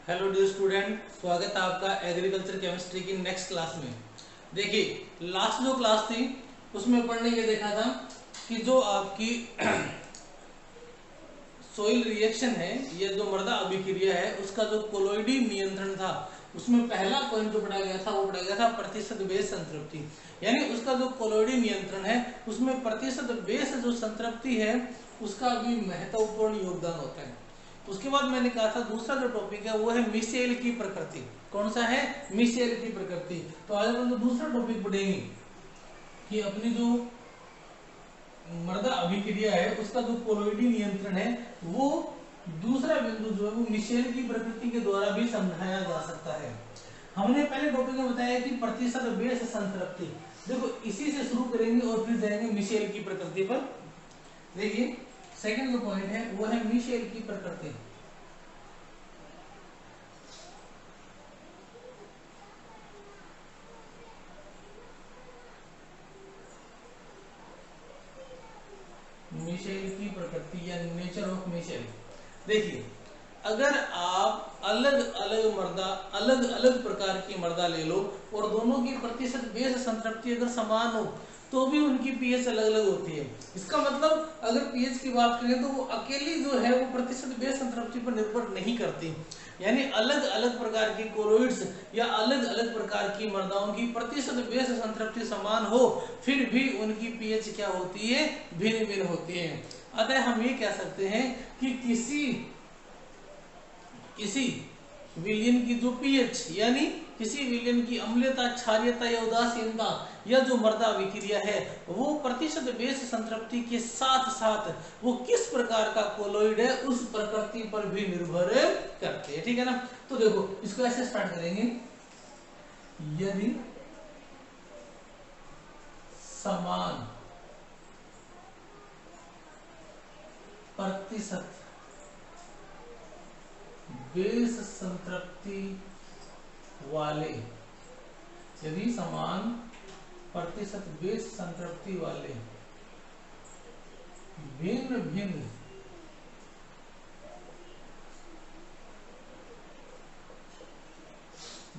Hello dear student, स्वागत है आपका एग्रीकल्चर केमिस्ट्री की नेक्स्ट क्लास में। देखिए, लास्ट जो क्लास थी उसमें पढ़ने के देखा था कि जो आपकी सोइल रिएक्शन है या जो मृदा अभिक्रिया है उसका जो कोलोइडी नियंत्रण था, उसमें पहला पॉइंट जो पढ़ा गया था वो पढ़ा गया था प्रतिशत बेस संतृप्ति। यानी उसका जो कोलोइडी नियंत्रण है उसमें प्रतिशत बेस जो संतृप्ति है उसका भी महत्वपूर्ण योगदान होता है। उसके बाद मैंने कहा था दूसरा जो टॉपिक है वो है मिशेल की प्रकृति। कौन सा है? मिशेल की प्रकृति। तो आज हम लोग दूसरा टॉपिक पढ़ेंगे कि अपनी जो मृदा अभिक्रिया है उसका जो कोलोइडी नियंत्रण है वो दूसरा बिंदु जो है वो मिशेल की प्रकृति के द्वारा भी समझाया जा सकता है। हमने पहले टॉपिक में बताया कि प्रतिशत बेस संतृप्ति। देखो, इसी से शुरू करेंगे और फिर जाएंगे मिशेल की प्रकृति पर। देखिए, सेकंड जो पॉइंट है वो है मिशेल की प्रकृति। मिशेल की प्रकृति या नेचर ऑफ मिशेल। देखिए, अगर आप अलग अलग प्रकार की मृदा ले लो और दोनों की प्रतिशत बेस संतृप्ति अगर समान हो तो भी उनकी पीएच अलग अलग होती है। इसका मतलब अगर पीएच की बात करें तो वो अकेली जो है वो प्रतिशत बेस संतृप्ति पर निर्भर नहीं करती। यानी अलग अलग प्रकार की कोलोइड्स या अलग अलग प्रकार की मृदाओं की प्रतिशत बेस संतृप्ति समान हो फिर भी उनकी पीएच क्या होती है? भिन्न भिन्न होती है। अतः हम ये कह सकते हैं कि किसी विलयन की जो पीएच यानी किसी विलयन की अम्लता, क्षारीयता या उदासीनता या जो मृदा अभिक्रिया है वो प्रतिशत बेस संतृप्ति के साथ साथ वो किस प्रकार का कोलोइड है उस प्रकृति पर भी निर्भर करते हैं। ठीक है ना? तो देखो, इसको ऐसे स्टार्ट करेंगे। यदि समान प्रतिशत बेस संतृप्ति वाले, यदि समान प्रतिशत बेस संतृप्ति वाले भिन्न भिन्न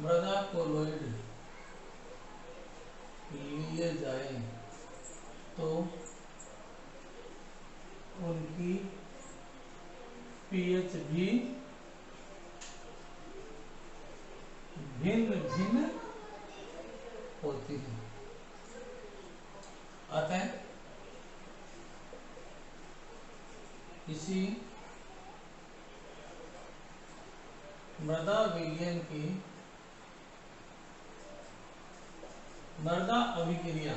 मृदा कोलोइड लिए जाए तो उनकी पीएच भी भिन्न भिन्न होती है। अतः किसी मृदा विलयन की मृदा अभिक्रिया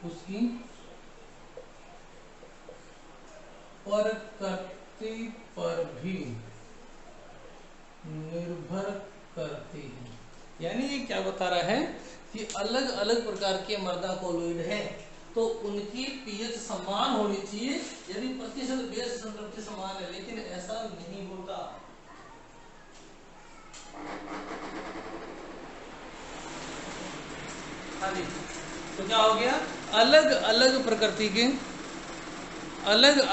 उसकी प्रकृति पर भी निर्भर करती है। यानी ये क्या बता रहा है कि अलग अलग प्रकार के मृदा कोलोइड है तो उनकी पीएच समान होनी चाहिए यदि प्रतिशत बेस संतृप्ति समान है, लेकिन ऐसा नहीं होता। हाँ जी, तो क्या हो गया? अलग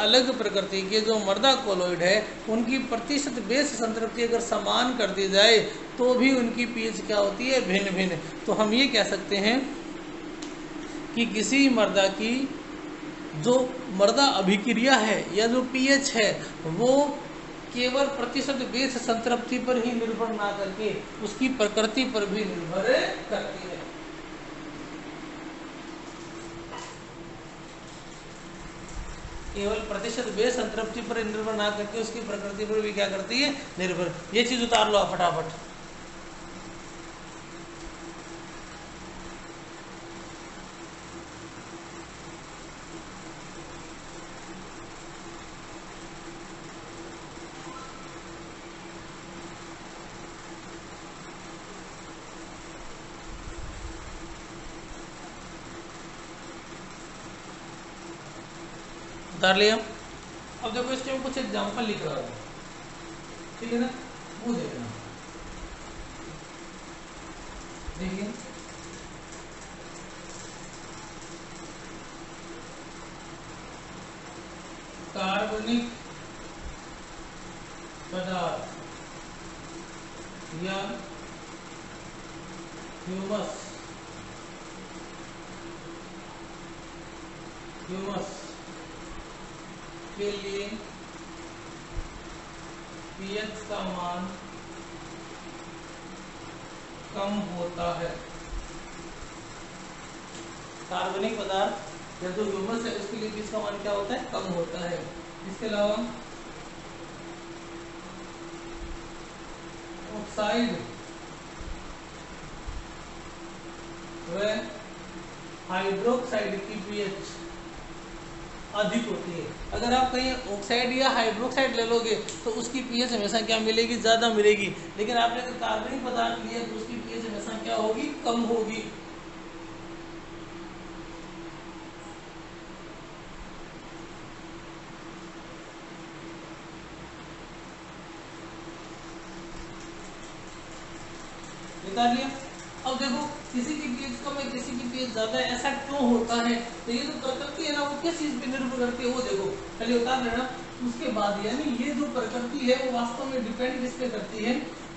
अलग प्रकृति के जो मृदा कोलोइड है उनकी प्रतिशत बेस संतृप्ति अगर समान कर दी जाए तो भी उनकी पीएच क्या होती है? भिन्न भिन्न। तो हम ये कह सकते हैं कि किसी मृदा की जो मृदा अभिक्रिया है या जो पीएच है वो केवल प्रतिशत बेस संतृप्ति पर ही निर्भर ना करके उसकी प्रकृति पर भी निर्भर करती है। केवल प्रतिशत बेस संतृप्ति पर निर्भर ना करके उसकी प्रकृति पर भी क्या करती है? निर्भर। ये चीज उतार लो फटाफट। उतार लिया। अब देखो, इसके में कुछ एग्जांपल लिख रहा हूं, ठीक है ना? वो देखना। देखिए, कार्बनिक या ह्यूमस के लिए पीएच का मान कम होता है। कार्बनिक पदार्थ या जो ह्यूमस है उसके लिए पीएच का मान क्या होता है? कम होता है। इसके अलावा ऑक्साइड व हाइड्रोक्साइड की पीएच अधिक होती है। अगर आप कहीं ऑक्साइड या हाइड्रोक्साइड ले लोगे तो उसकी पीएच हमेशा क्या मिलेगी? ज़्यादा मिलेगी। लेकिन आपने अगर कार्बनिक पदार्थ लिया तो उसकी पीएच हमेशा क्या होगी? कम होगी। निकाल लिया। अब देखो किसी की पीएच कम है, किसी की पीएच ज्यादा है, ऐसा क्यों होता है? तो ये जो प्रकृति है ना वो किस चीज पे निर्भर करती है वो देखो पहले उतार लेना। उसके बाद यानी ये जो प्रकृति है वो वास्तव में डिपेंड किस पे करती है?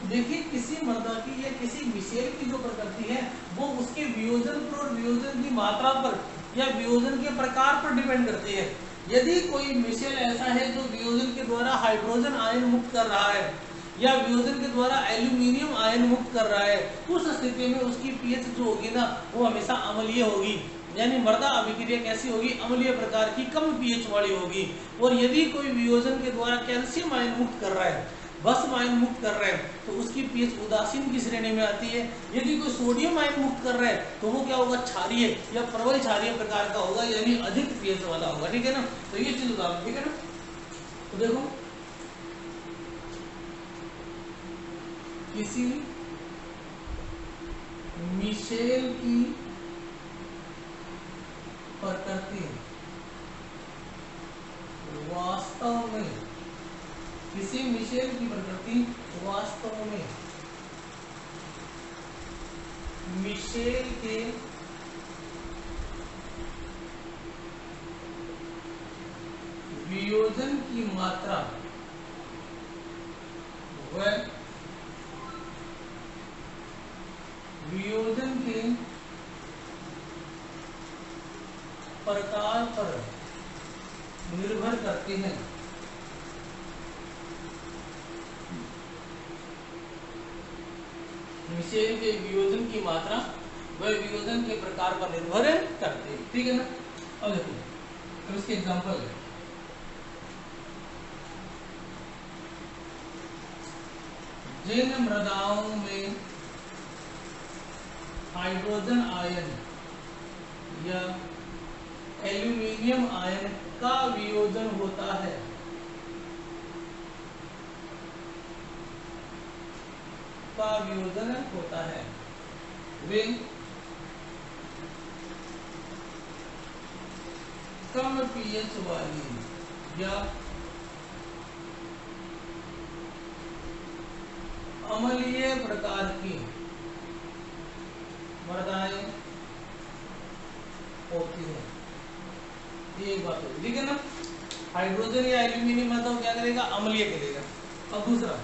देखिए किसी मृदा की या किसी विशेष की जो प्रकृति है वो उसके वियोजन पर और वियोजन की मात्रा पर या वियोजन के प्रकार पर डिपेंड करती है। यदि कोई मिशेल ऐसा है जो वियोजन के द्वारा हाइड्रोजन आयन मुक्त कर रहा है या वियोजन के द्वारा एल्यूमिनियम आयन मुक्त कर रहा है, उस स्थिति में उसकी पीएच जो होगी ना वो हमेशा अम्लीय होगी। यानी मृदा अभिक्रिया कैसी होगी? अम्लीय प्रकार की, कम पीएच वाली होगी। और यदि कोई वियोजन के द्वारा कैल्शियम आयन मुक्त कर रहा है, भस्म आयन मुक्त कर रहा है, तो उसकी पीएच उदासीन की श्रेणी में आती है। यदि कोई सोडियम आयन मुक्त कर रहा है तो वो क्या होगा? क्षारीय या प्रबल क्षारीय प्रकार का होगा, यानी अधिक पीएच वाला होगा। ठीक है ना? तो ये चीज उदाहरण, ठीक है ना? तो देखो किसी मिशेल की प्रकृति वास्तव में, किसी मिशेल की प्रकृति वास्तव में मिशेल के वियोजन की मात्रा व वियोजन के प्रकार पर निर्भर करते हैं। मिशेल के वियोजन की मात्रा व वियोजन के प्रकार पर निर्भर करते हैं। ठीक है ना? अब देखो तो इसके एग्जांपल है। जिन मृदाओं में हाइड्रोजन आयन या एल्यूमिनियम आयन का वियोजन होता है, वे कम पीएच वाली या अम्लीय प्रकार की मृदाएं होती है। ये एक बात होगी। ठीक है ना? हाइड्रोजन या एल्यूमिनियम है तो क्या करेगा? अम्लीय करेगा। अब दूसरा,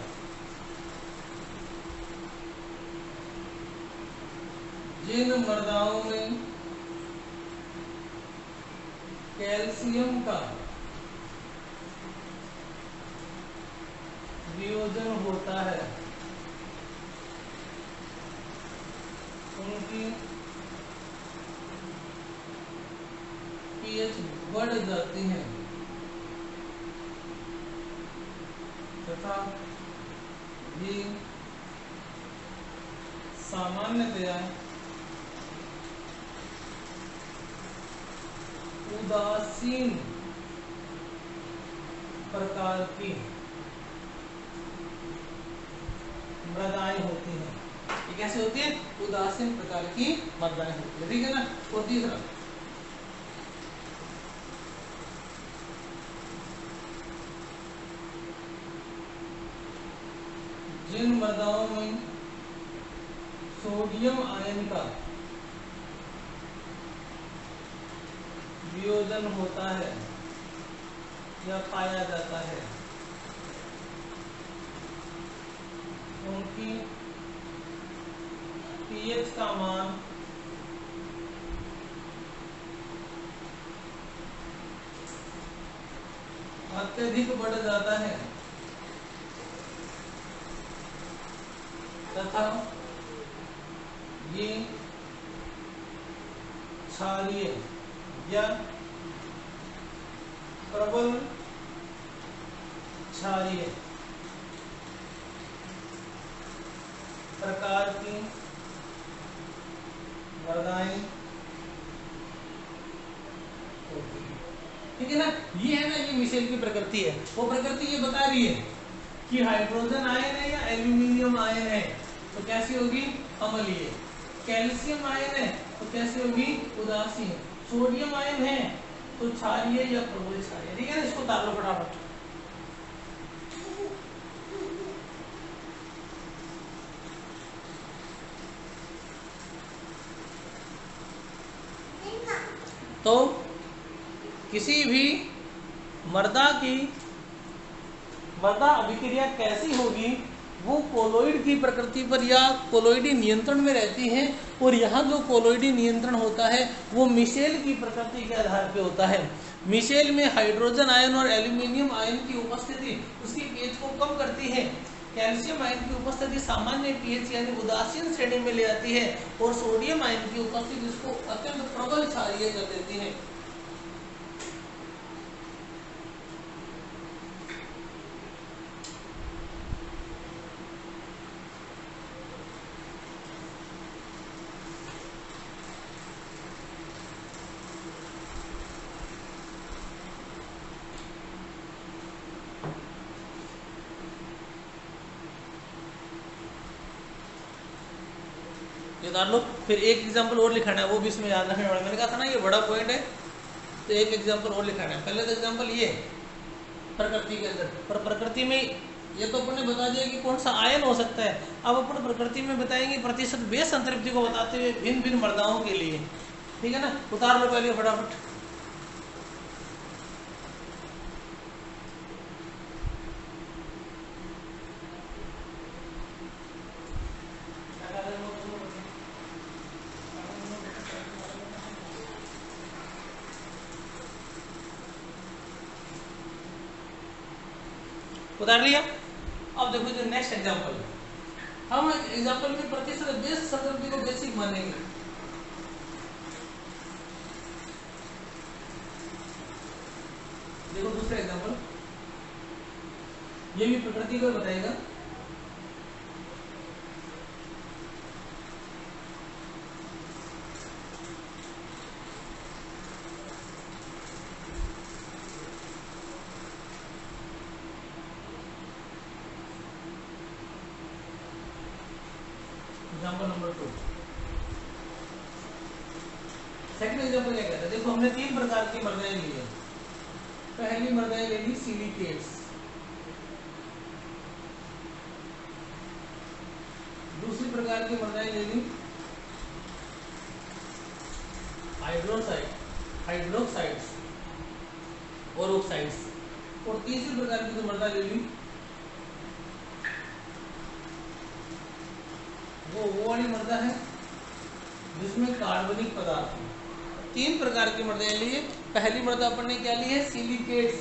जिन मृदाओं में कैल्शियम का वियोजन होता है उनकी पीएच बढ़ जाती है तथा ये सामान्यतया उदासीन प्रकार की मृदाएं होती हैं। ये कैसे होती है? उदासीन प्रकार की मृदाएं होती है। ठीक है ना? और तीसरा, जिन मृदाओं में सोडियम आयन का वियोजन होता है या पाया जाता है उनकी पीएच का मान अत्यधिक बढ़ जाता है तथा ये क्षारीय या प्रबल क्षारीय प्रकार की मृदाएं होती है। ठीक है ना, ये है ना, ये मिशेल की प्रकृति है। वो प्रकृति ये बता रही है कि हाइड्रोजन आयन है या एल्यूमिनियम आयन है तो कैसी होगी, अम्लीय। कैल्शियम आयन है तो कैसी होगी, उदासीन। सोडियम आयन है तो क्षारीय या प्रबल क्षारीय। ठीक है ना, इसको उतार लो फटाफट। तो किसी भी मृदा अभिक्रिया कैसी होगी, वो कोलोइड की प्रकृति पर या कोलोइडी नियंत्रण में रहती है। और यहाँ जो कोलोइडी नियंत्रण होता है वो मिशेल की प्रकृति के आधार पे होता है। मिशेल में हाइड्रोजन आयन और एल्यूमिनियम आयन की उपस्थिति उसकी पीएच को कम करती है। कैल्शियम आयन की उपस्थिति सामान्य पीएच यानी उदासीन श्रेणी में ले आती है। और सोडियम आयन की उपस्थिति इसको अत्यंत प्रबल क्षारीय कर देती है। उतार लो। फिर एक एग्जांपल और लिखाना है, वो भी इसमें याद रखने वाला। मैंने कहा था ना ये बड़ा पॉइंट है, तो एक एग्जांपल और लिखाना है। पहले तो एग्जांपल ये प्रकृति के अंदर, पर प्रकृति में ये तो अपन ने बता दिया कि कौन सा आयन हो सकता है। अब अपन प्रकृति में बताएंगे प्रतिशत बेस संतृप्ति को बताते हुए भिन्न भिन्न मृदाओं के लिए। ठीक है ना, उतार लो पहले फटाफट। उतार लिया। अब देखो जो नेक्स्ट एग्जांपल है, हम एग्जांपल में प्रतिशत बेस संतृप्ति को बेसिक मानेंगे। देखो दूसरा एग्जांपल, ये भी प्रकृति को बताएगा। Example number 2। सेकंड एग्जांपल क्या कहता है, देखो हमने 3 प्रकार की मृदाएं ली है। पहली मृदाएं ले ली सिलिकेट्स, दूसरी प्रकार की मृदाएं ले ली हाइड्रोक्साइड्स और ऑक्साइड्स, और तीसरी प्रकार की जो मृदा ले ली वो वाली मृदा है जिसमें कार्बनिक पदार्थ है। 3 प्रकार की मृदा ली है। पहली मृदा अपन ने क्या ली है, सिलिकेट्स,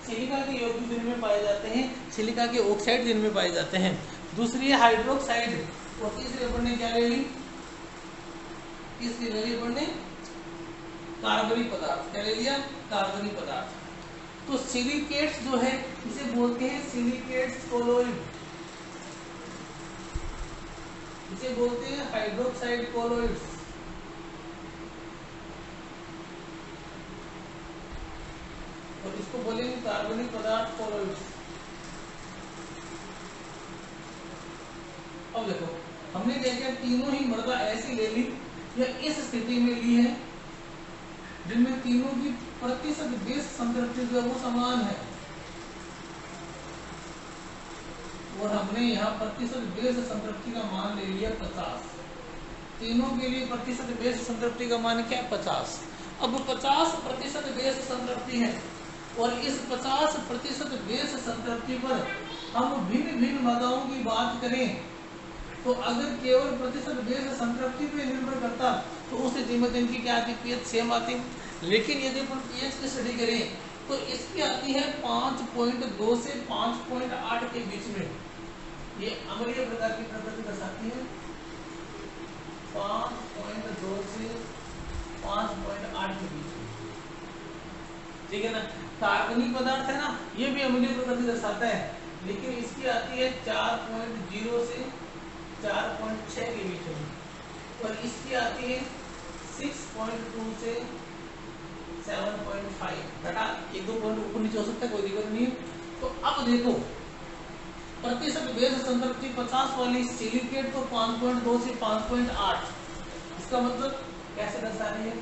सिलिका के यौगिक जिनमें पाए जाते हैं, सिलिका के ऑक्साइड जिनमें पाए जाते हैं। दूसरी है हाइड्रोक्साइड, और तीसरी अपन ने क्या ले ली, तीसरी ले ली अपन ने कार्बनिक पदार्थ। क्या ले लिया, कार्बनिक पदार्थ। तो सिलिकेट्स जो है इसे बोलते हैं सिलिकेट्स कोलोइड, इसे बोलते हैं हाइड्रोक्साइड कोलोइड्स। और इसको बोलेंगे कार्बनिक पदार्थ कोलोइड्स। अब देखो हमने क्या किया, तीनों ही मृदा ऐसी ले ली या इस स्थिति में ली है जिनमें तीनों की प्रतिशत बेस संतृप्ति जो है वो समान है। और हमने यहाँ प्रतिशत बेस संतृप्ति का मान ले लिया 50। तीनों के लिए प्रतिशत बेस संतृप्ति का मान क्या है, 50। अब 50% बेस संतृप्ति है और इस 50% बेस संतृप्ति पर हम भिन्न भिन्न मृदाओं की बात करें तो अगर केवल प्रतिशत बेस संतृप्ति पे निर्भर करता तो उस स्थिति में इनकी क्या आती, पीएच सेम आती। लेकिन यदि अपन पीएच की स्टडी करें तो इसकी आती है 5.2 से 5.8 के बीच में। ये अम्लीय प्रकार की प्रकृति दर्शाती है, 5.2 से 5.8 के बीच में, ठीक है ना। कार्बनिक पदार्थ है ना, ये भी अम्लीय प्रकृति दर्शाता है, लेकिन इसकी आती है 4.0 से 4.6 के बीच में, और इसकी आती है 6.2 से 7.5। बेटा एक दो पॉइंट ऊपर नीचे हो सकता है, कोई दिक्कत नहीं है। तो अब देखो प्रतिशत बेस संतृप्ति 50 वाली सिलिकेट तो 5.2 से 5.8, इसका मतलब कैसे दर्शा रही है,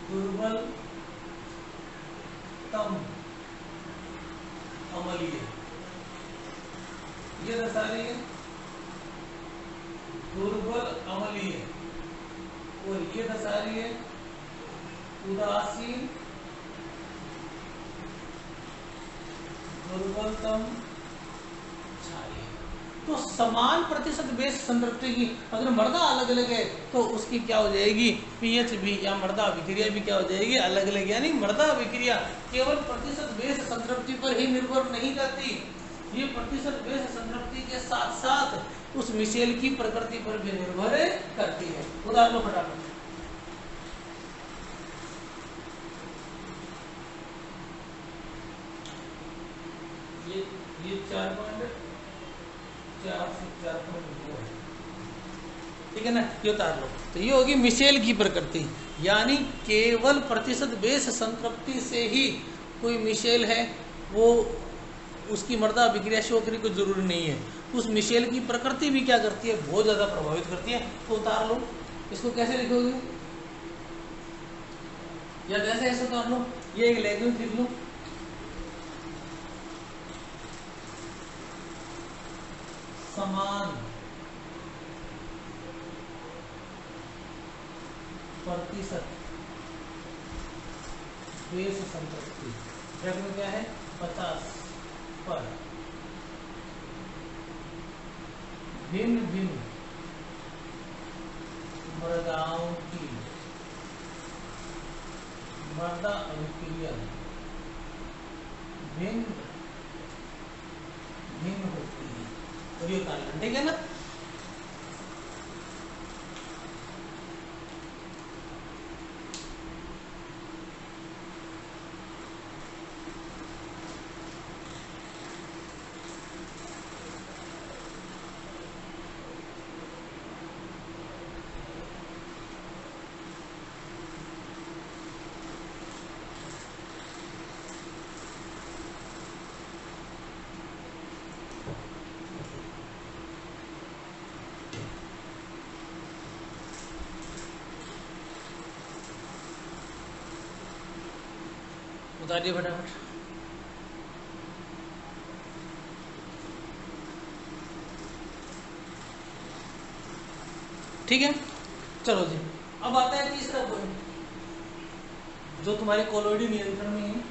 दुर्बल कम अम्लीय, ये दर्शा रही है दुर्बल अम्लीय, और ये दर्शा रही है उदासीन दुर्बलतम क्षारीय। तो समान प्रतिशत बेस संतृप्ति की अगर मर्दा अलग अलग है तो उसकी क्या हो जाएगी, पीएच भी या मर्दा अभिक्रिया भी क्या हो जाएगी, अलग अलग। यानी मर्दा अभिक्रिया केवल प्रतिशत बेस संतृप्ति पर ही निर्भर नहीं करती, ये प्रतिशत बेस संतृप्ति के साथ साथ उस मिशेल की प्रकृति पर भी निर्भर करती है। उदाहरण फटाफट, ये 4.4 से 4.2 है, ठीक है ना, ये उतार लो। तो ये होगी मिशेल की प्रकृति, यानी केवल प्रतिशत बेस संतृप्ति से ही कोई मिशेल है वो उसकी मर्दा अभिक्रिया शो करने को जरूरी नहीं है, उस मिशेल की प्रकृति भी क्या करती है, बहुत ज्यादा प्रभावित करती है। तो उतार लो, इसको कैसे लिखोगे, या कैसे ऐसे उतार लो, ये एक लैंग्वेज लिख लो, समान प्रतिशत बेस संतृप्ति, ब्रैकेट में क्या है 50 पर भिन्न भिन्न मृदाओं की मृदा अभिक्रिया भिन्न भिन्न होती है, और ये कारण, ठीक है ना। उतारिए फटाफट, ठीक है। चलो जी, अब आता है तीसरा पॉइंट जो तुम्हारे कोलोइडी नियंत्रण में है।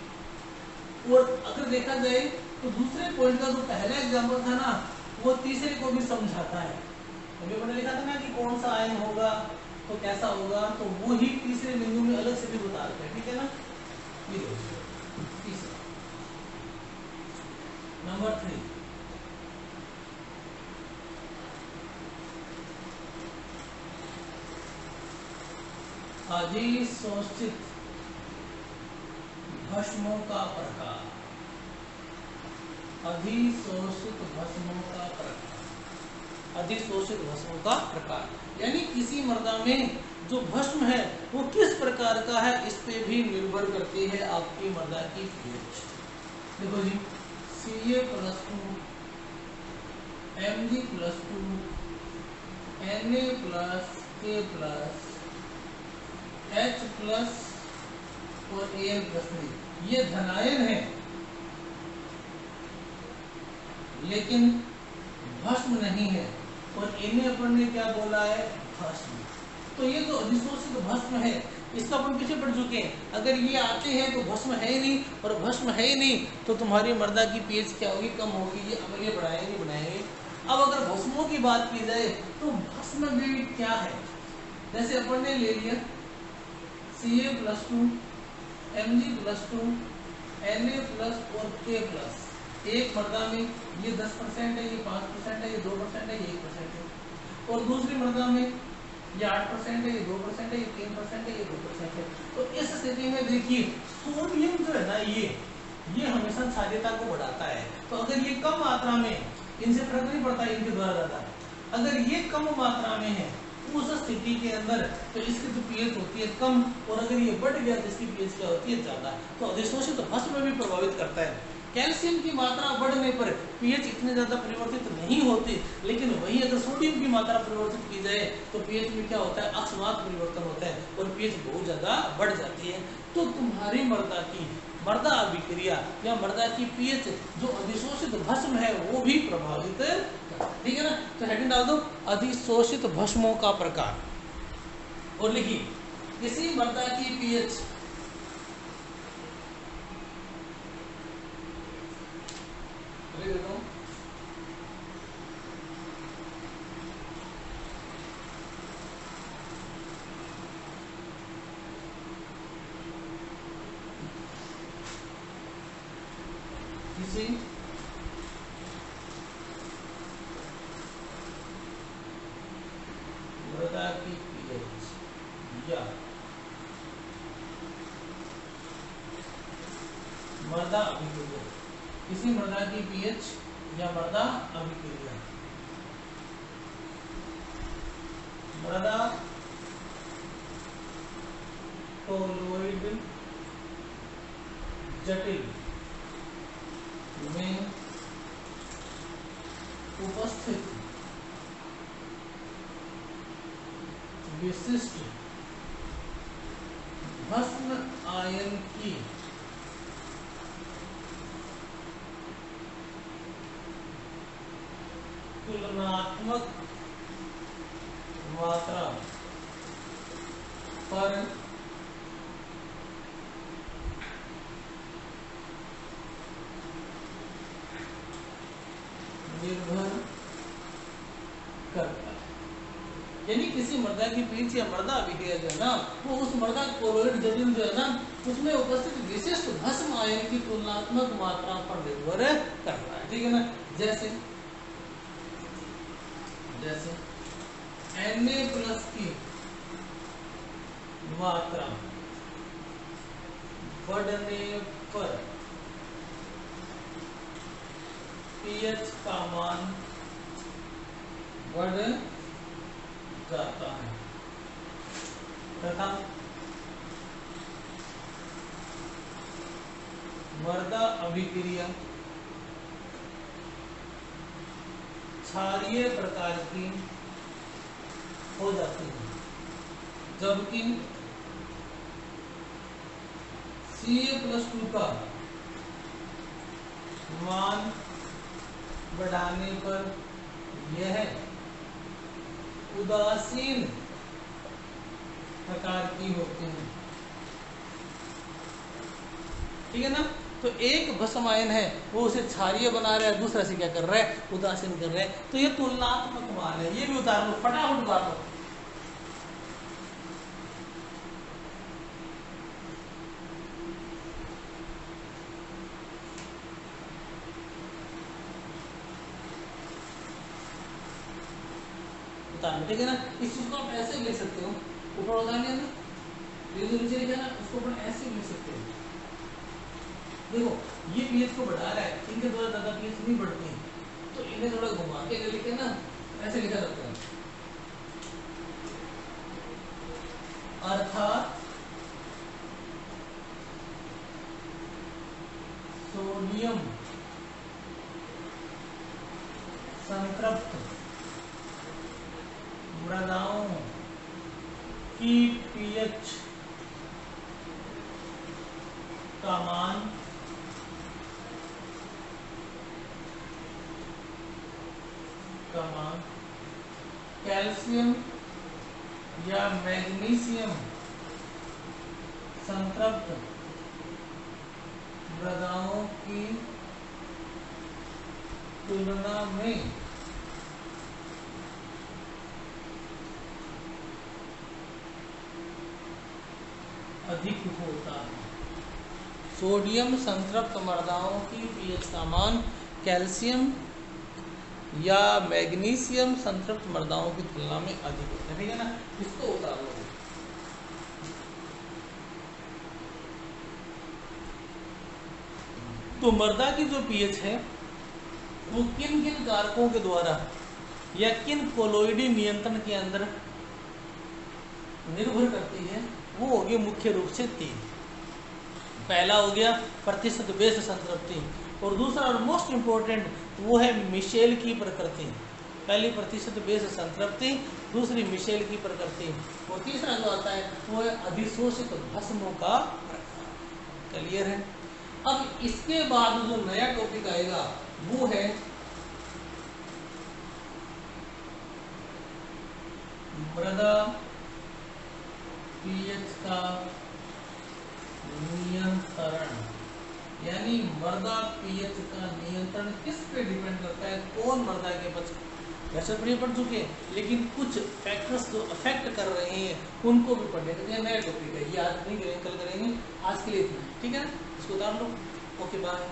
और अगर देखा जाए तो दूसरे पॉइंट का जो पहला एग्जांपल था ना, वो तीसरे को भी समझाता है। अभी मैंने लिखा था ना कि कौन सा आयन होगा तो कैसा होगा, तो वो ही तीसरे बिंदु में अलग से भी बता रहे हैं, ठीक है ना। ये तीसरा नंबर 3, अधिशोषित भस्मों का प्रकार, अधिशोषित भस्मों का प्रकार, अधिशोषित भस्मों का प्रकार, यानी किसी मृदा में जो भस्म है वो किस प्रकार का है, इस पे भी निर्भर करती है आपकी मृदा की पीएच। देखो जी, Ca+2 Mg+2 Na+K+, H+ और Al+3 ये धनायन है, लेकिन भस्म नहीं है। और इन्हें अपन ने क्या बोला है, भस्म। तो ये जो अधिशोषित भस्म है इसका अपन पीछे पढ़ चुके हैं। अगर ये आते हैं तो भस्म है ही नहीं, और भस्म है ही नहीं तो तुम्हारी मृदा की पीएच क्या होगी, कम होगी। ये अम्लीय बढ़ाएंगे बढ़ाएंगे अब अगर भस्मों की बात की जाए तो भस्म भी क्या है, जैसे अपन ने ले लिया Ca+2 Mg+2 Na+ और K+, एक मृदा में ये 10% है, ये 5% है, ये 2% है, ये 1% है, और दूसरी मृदा में ये 8% है, ये 2% है, ये 3% है, ये 2% है। तो इस स्थिति में देखिए सोडियम जो है ना ये हमेशा क्षारीयता को बढ़ाता है। तो अगर ये कम मात्रा में, इनसे फर्क नहीं पड़ता इनके द्वारा ज्यादा, अगर ये कम मात्रा में है उस स्थिति के अंदर तो इसकी जो पीएच होती है कम, और अगर ये बढ़ गया तो इसकी पीएच क्या होती है ज्यादा। तो अधिशोषित भस्म भी प्रभावित करता है। कैल्शियम की मात्रा बढ़ने पर पीएच इतने ज्यादा परिवर्तित नहीं होती, लेकिन वहीं अगर सोडियम की मात्रा परिवर्तित की जाए तो पीएच में क्या होता है, अकस्मात परिवर्तन होता है और पीएच बहुत ज्यादा बढ़ जाती है। तो तुम्हारी मृदा अभिक्रिया या मृदा की पीएच जो अधिशोषित भस्म है वो भी प्रभावित, ठीक है ना। तो हेडिंग डाल दो अधिशोषित भस्मों का प्रकार, और लिखिए किसी मृदा की पीएच किसी मृदा की पीएच या मृदा अभिक्रिया, किसी मृदा की पीएच या मृदा अभिक्रिया, मृदा कोलोइड जटिल में उपस्थित विशिष्ट भस्म आयन की तुलनात्मक मात्रा पर निर्भर करता है। यानी किसी मृदा की पीएच या मृदा अभिक्रिया जो है ना वो उस मृदा कोलोइड जटिल जो है ना उसमें उपस्थित विशिष्ट भस्म आयन की तुलनात्मक मात्रा पर निर्भर करता है, ठीक है ना। जैसे Na+ की मात्रा बढ़ने पर पीएच का मान बढ़ जाता है तथा मृदा अभिक्रिया क्षारीय प्रकार की हो जाती है, जबकि Ca+2 का मान बढ़ाने पर यह उदासीन प्रकार की होती है, ठीक है ना। तो एक भस्म आयन है वो उसे क्षारीय बना रहा है, दूसरा से क्या कर रहा है, उदासीन कर रहा है। तो ये तुलनात्मक मान है, ये भी उतार लो, फटाफट उतार लो। ठीक है ना। इस चीज को आप ऐसे लिख सकते हो, ऊपर उतार लिया ना, ये जो नीचे लिखा ना उसको अपन ऐसे लिख सकते हो। देखो ये पीएच को बढ़ा रहा है, इनके द्वारा ज्यादा पीएच नहीं बढ़ती है, तो इन्हें थोड़ा घुमा के लिखे ना ऐसे लिखा जाता है, अर्थात सोडियम संतृप्त मृदाओं की पीएच का मान कैल्शियम या मैग्नीशियम संतृप्त मृदाओं की तुलना में अधिक होता है। सोडियम संतृप्त मृदाओं की पीएच का मान कैल्शियम या मैग्नीशियम संतृप्त मृदाओं की तुलना में अधिक होता है, ठीक है ना। इसको उतार लो। तो मृदा की जो पीएच है वो किन किन कारकों के द्वारा या किन कोलोइडी नियंत्रण के अंदर निर्भर करती है, वो हो गए मुख्य रूप से 3। पहला हो गया प्रतिशत बेस संतृप्ति, और दूसरा और मोस्ट इम्पोर्टेंट वो है मिशेल की प्रकृति। पहली प्रतिशत बेस संतृप्ति, दूसरी मिशेल की प्रकृति, और तीसरा जो आता है वो है अधिशोषित भस्मों का प्रकार। क्लियर है। अब इसके बाद जो नया टॉपिक आएगा वो है मृदा पीएच का नियंत्रण, यानी मृदा पीएच का नियंत्रण किस पे डिपेंड करता है, कौन मृदा के पक्ष। वैसे तो ये पढ़ चुके हैं, लेकिन कुछ फैक्टर्स जो अफेक्ट कर रहे हैं उनको भी पढ़ने के लिए नया टॉपिक है, ये आज नहीं करेंगे, कल करेंगे। आज के लिए इतना, ठीक है ना। इसको उतार लो। Okay bye.